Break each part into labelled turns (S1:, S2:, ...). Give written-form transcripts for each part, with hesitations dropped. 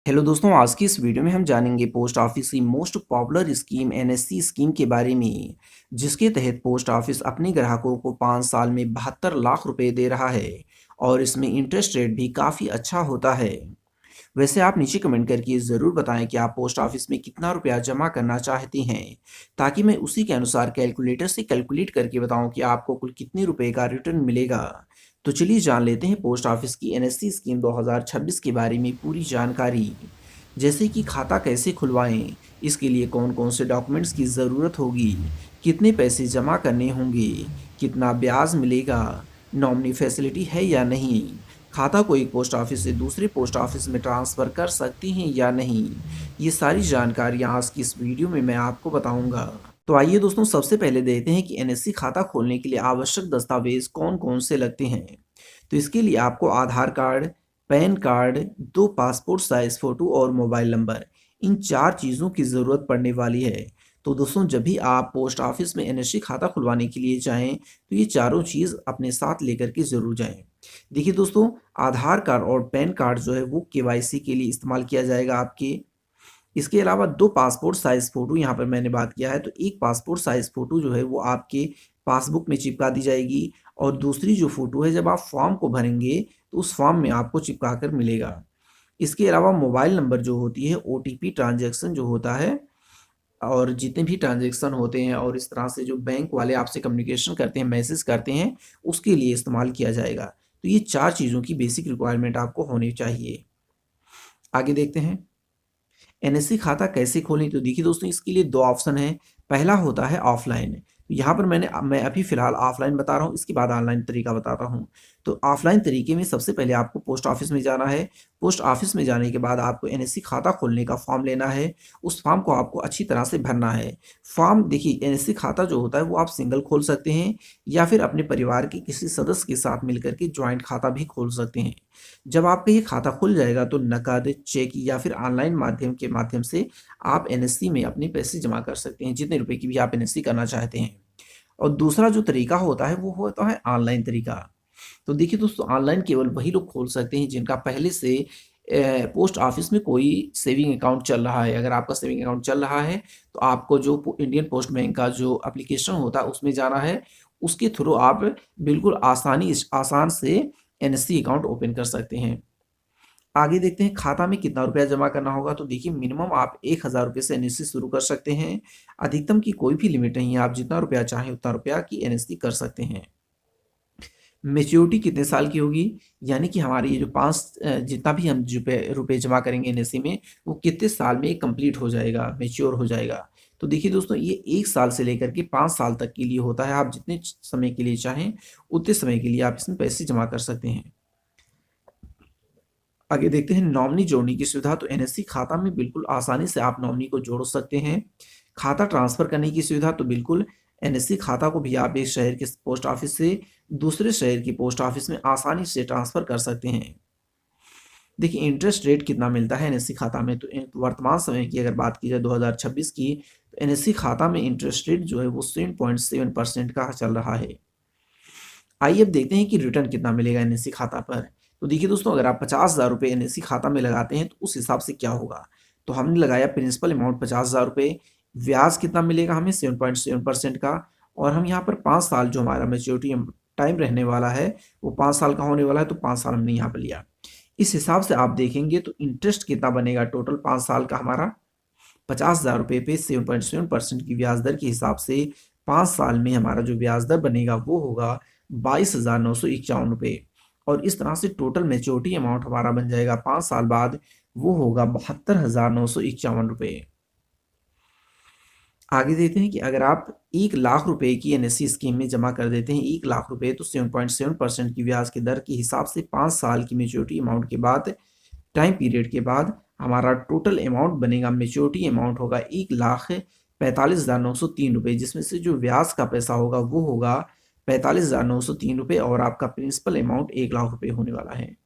S1: Hello दोस्तों, आज की इस वीडियो में हम जानेंगे पोस्ट ऑफिस की most popular scheme NSC scheme के बारे में, जिसके तहत पोस्ट ऑफिस अपने ग्राहकों को 5 साल में 72 लाख रुपए दे रहा है और इसमें इंटरेस्ट रेट भी काफ़ी अच्छा होता है। वैसे आप नीचे कमेंट करके ज़रूर बताएं कि आप पोस्ट ऑफिस में कितना रुपया जमा करना चाहते हैं, ताकि मैं उसी के अनुसार कैलकुलेटर से कैलकुलेट करके बताऊं कि आपको कुल कितने रुपए का रिटर्न मिलेगा। तो चलिए जान लेते हैं पोस्ट ऑफिस की एनएससी स्कीम 2026 के बारे में पूरी जानकारी। जैसे कि खाता कैसे खुलवाएं, इसके लिए कौन कौन से डॉक्यूमेंट्स की ज़रूरत होगी, कितने पैसे जमा करने होंगे, कितना ब्याज मिलेगा, नॉमिनी फैसिलिटी है या नहीं, खाता को एक पोस्ट ऑफिस से दूसरे पोस्ट ऑफिस में ट्रांसफ़र कर सकते हैं या नहीं, ये सारी जानकारियाँ आज की इस वीडियो में मैं आपको बताऊंगा। तो आइए दोस्तों, सबसे पहले देखते हैं कि एनएससी खाता खोलने के लिए आवश्यक दस्तावेज कौन कौन से लगते हैं। तो इसके लिए आपको Aadhaar card, PAN card, 2 passport size photo और मोबाइल नंबर, इन 4 चीज़ों की ज़रूरत पड़ने वाली है। तो दोस्तों, जब भी आप पोस्ट ऑफिस में एनएससी खाता खुलवाने के लिए जाएँ, तो ये चारों चीज़ अपने साथ लेकर के ज़रूर जाएँ। देखिए दोस्तों, आधार कार्ड और पैन कार्ड जो है वो केवाईसी के लिए इस्तेमाल किया जाएगा आपके। इसके अलावा 2 पासपोर्ट साइज़ फ़ोटो यहाँ पर मैंने बात किया है, तो एक पासपोर्ट साइज़ फ़ोटो जो है वो आपके पासबुक में चिपका दी जाएगी और दूसरी जो फ़ोटो है, जब आप फॉर्म को भरेंगे तो उस फॉर्म में आपको चिपका कर मिलेगा। इसके अलावा मोबाइल नंबर जो होती है, ओटीपी ट्रांज़ैक्शन जो होता है और जितने भी ट्रांज़ैक्शन होते हैं और इस तरह से जो बैंक वाले आपसे कम्युनिकेशन करते हैं, मैसेज करते हैं, उसके लिए इस्तेमाल किया जाएगा। तो ये 4 चीज़ों की बेसिक रिक्वायरमेंट आपको होनी चाहिए। आगे देखते हैं, एनएससी खाता कैसे खोलें? तो देखिए दोस्तों, इसके लिए 2 ऑप्शन हैं। पहला होता है ऑफ़लाइन। यहाँ पर मैं अभी फ़िलहाल ऑफ़लाइन बता रहा हूँ, इसके बाद ऑनलाइन तरीका बताता हूँ। तो ऑफ़लाइन तरीके में सबसे पहले आपको पोस्ट ऑफ़िस में जाना है। पोस्ट ऑफ़िस में जाने के बाद आपको एनएससी खाता खोलने का फ़ॉर्म लेना है। उस फ़ॉर्म को आपको अच्छी तरह से भरना है। फ़ॉर्म देखिए, एनएससी खाता जो होता है वो आप सिंगल खोल सकते हैं या फिर अपने परिवार के किसी सदस्य के साथ मिलकर के जॉइंट खाता भी खोल सकते हैं। जब आपका ये खाता खुल जाएगा तो नकद, चेक या फिर ऑनलाइन माध्यम से आप एनएससी में अपने पैसे जमा कर सकते हैं, जितने रुपए की भी आप एनएससी करना चाहते हैं। और दूसरा जो तरीका होता है वो होता है ऑनलाइन तरीका। तो देखिए दोस्तों, ऑनलाइन केवल वही लोग खोल सकते हैं जिनका पहले से पोस्ट ऑफिस में कोई सेविंग अकाउंट चल रहा है। अगर आपका सेविंग अकाउंट चल रहा है तो आपको जो इंडियन पोस्ट बैंक का जो एप्लीकेशन होता है उसमें जाना है। उसके थ्रू आप बिल्कुल आसान से एनएससी अकाउंट ओपन कर सकते हैं। आगे देखते हैं खाता में कितना रुपया जमा करना होगा। तो देखिए, मिनिमम आप 1000 रुपये से एनएससी शुरू कर सकते हैं। अधिकतम की कोई भी लिमिट नहीं है, आप जितना रुपया चाहें उतना रुपया की एनएससी कर सकते हैं। मैच्योरिटी कितने साल की होगी, यानी कि हमारी ये जो जितना भी हम रुपए जमा करेंगे एनएससी में, वो कितने साल में कंप्लीट हो जाएगा, मैच्योर हो जाएगा। तो देखिए दोस्तों, ये 1 साल से लेकर के 5 साल तक के लिए होता है। आप जितने समय के लिए चाहें उतने समय के लिए आप इसमें पैसे जमा कर सकते हैं। आगे देखते हैं नॉमिनी जोड़ने की सुविधा। तो एनएससी खाता में बिल्कुल आसानी से आप नॉमिनी को जोड़ सकते हैं। खाता ट्रांसफ़र करने की सुविधा, तो बिल्कुल एनएससी खाता को भी आप एक शहर के पोस्ट ऑफिस से दूसरे शहर की पोस्ट ऑफिस में आसानी से ट्रांसफ़र कर सकते हैं। देखिए, इंटरेस्ट रेट कितना मिलता है एनएससी खाता में। तो वर्तमान समय की अगर बात की जाए 2026 की, तो एनएससी खाता में इंटरेस्ट रेट जो है वो 7.7% का चल रहा है। आइए अब देखते हैं कि रिटर्न कितना मिलेगा एनएससी खाता पर। तो देखिए दोस्तों, अगर आप 50,000 रुपये एनएससी खाता में लगाते हैं तो उस हिसाब से क्या होगा। तो हमने लगाया प्रिंसिपल अमाउंट 50,000 रुपये, ब्याज कितना मिलेगा हमें 7.7% का, और हम यहाँ पर 5 साल जो हमारा मैच्योरिटी टाइम रहने वाला है वो 5 साल का होने वाला है, तो 5 साल हमने यहाँ पर लिया। इस हिसाब से आप देखेंगे तो इंटरेस्ट कितना बनेगा टोटल 5 साल का हमारा। 50,000 रुपये पे 7.7% की ब्याज दर के हिसाब से 5 साल में हमारा जो ब्याज दर बनेगा वो होगा 22,951 रुपये। और इस तरह से टोटल मैच्योरिटी अमाउंट हमारा बन जाएगा 5 साल बाद, वो होगा 72,951 रुपये। आगे देखते हैं कि अगर आप 1 लाख रुपए की एनएससी स्कीम में जमा कर देते हैं 1 लाख रुपए, तो 7.7% की ब्याज की दर के हिसाब से 5 साल की मैच्योरिटी अमाउंट के बाद, टाइम पीरियड के बाद हमारा टोटल अमाउंट बनेगा, मैच्योरिटी अमाउंट होगा 1,45,903 रुपये, जिसमें से जो ब्याज का पैसा होगा वो होगा 45,903 रुपये और आपका प्रिंसिपल अमाउंट 1 लाख रुपये होने वाला है।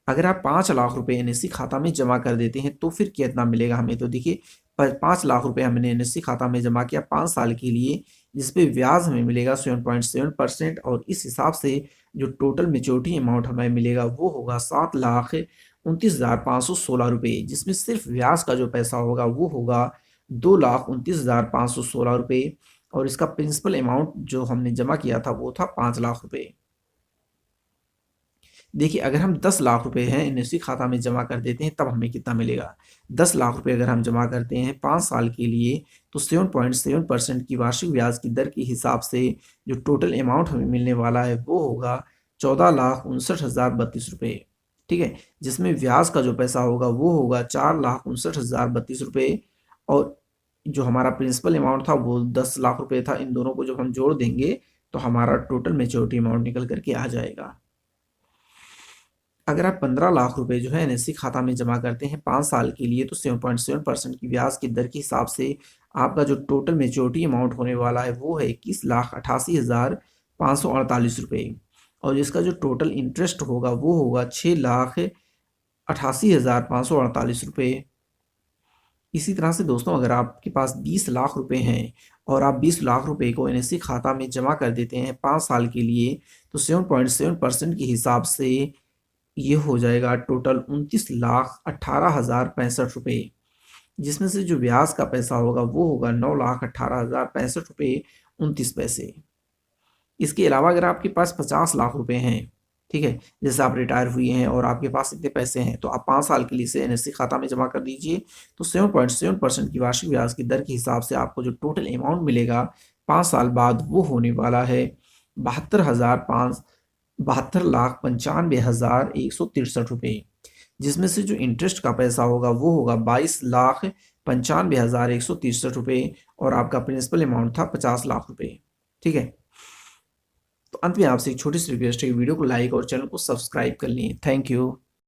S1: अगर आप 5 लाख रुपए एनएससी खाता में जमा कर देते हैं तो फिर कितना मिलेगा हमें। तो देखिए, 5 लाख रुपए हमने एनएससी खाता में जमा किया 5 साल के लिए, जिस पे ब्याज हमें मिलेगा 7.7%, और इस हिसाब से जो टोटल मैच्योरिटी अमाउंट हमें मिलेगा वो होगा 7,59,903 29,516 रुपये, जिसमें सिर्फ ब्याज का जो पैसा होगा वो होगा 2,29,516 रुपये, और इसका प्रिंसिपल अमाउंट जो हमने जमा किया था वो था 5 लाख रुपये। देखिए, अगर हम 10 लाख रुपए हैं एनएससी खाता में जमा कर देते हैं तब हमें कितना मिलेगा। 10 लाख रुपए अगर हम जमा करते हैं 5 साल के लिए, तो 7.7% की वार्षिक ब्याज की दर के हिसाब से जो टोटल अमाउंट हमें मिलने वाला है वो होगा 14,59,032 रुपये। ठीक है, जिसमें ब्याज का जो पैसा होगा वो होगा 4,59,032 रुपये, और जो हमारा प्रिंसिपल अमाउंट था वो 10 लाख रुपये था। इन दोनों को जब हम जोड़ देंगे तो हमारा टोटल मेच्योरिटी अमाउंट निकल करके आ जाएगा। अगर आप 15 लाख रुपए जो है एनएससी खाता में जमा करते हैं 5 साल के लिए, तो 7.7% की ब्याज की दर के हिसाब से आपका जो टोटल मेच्योरिटी अमाउंट होने वाला है वो है 21,88,548 रुपये, और जिसका जो टोटल इंटरेस्ट होगा वो होगा 6,88,548 रुपये। इसी तरह से दोस्तों, अगर आपके पास 20 लाख रुपए हैं और आप 20 लाख रुपए को एनएससी खाता में जमा कर देते हैं 5 साल के लिए, तो 7.7% के हिसाब से ये हो जाएगा टोटल 29,18,065 रुपये, जिसमें से जो ब्याज का पैसा होगा वो होगा 9,18,065 रुपये 29 पैसे। इसके अलावा अगर आपके पास 50 लाख रुपए हैं, ठीक है, जैसे आप रिटायर हुए हैं और आपके पास इतने पैसे हैं, तो आप 5 साल के लिए से एनएससी खाता में जमा कर दीजिए, तो 7.7% की वार्षिक ब्याज की दर के हिसाब से आपको जो टोटल अमाउंट मिलेगा 5 साल बाद वो होने वाला है 72,95,163 रुपये, जिसमें से जो इंटरेस्ट का पैसा होगा वो होगा 22,95,163 रुपये, और आपका प्रिंसिपल अमाउंट था 50 लाख रुपये। ठीक है, तो अंत में आपसे एक छोटी सी रिक्वेस्ट है कि वीडियो को लाइक और चैनल को सब्सक्राइब कर लें। Thank you.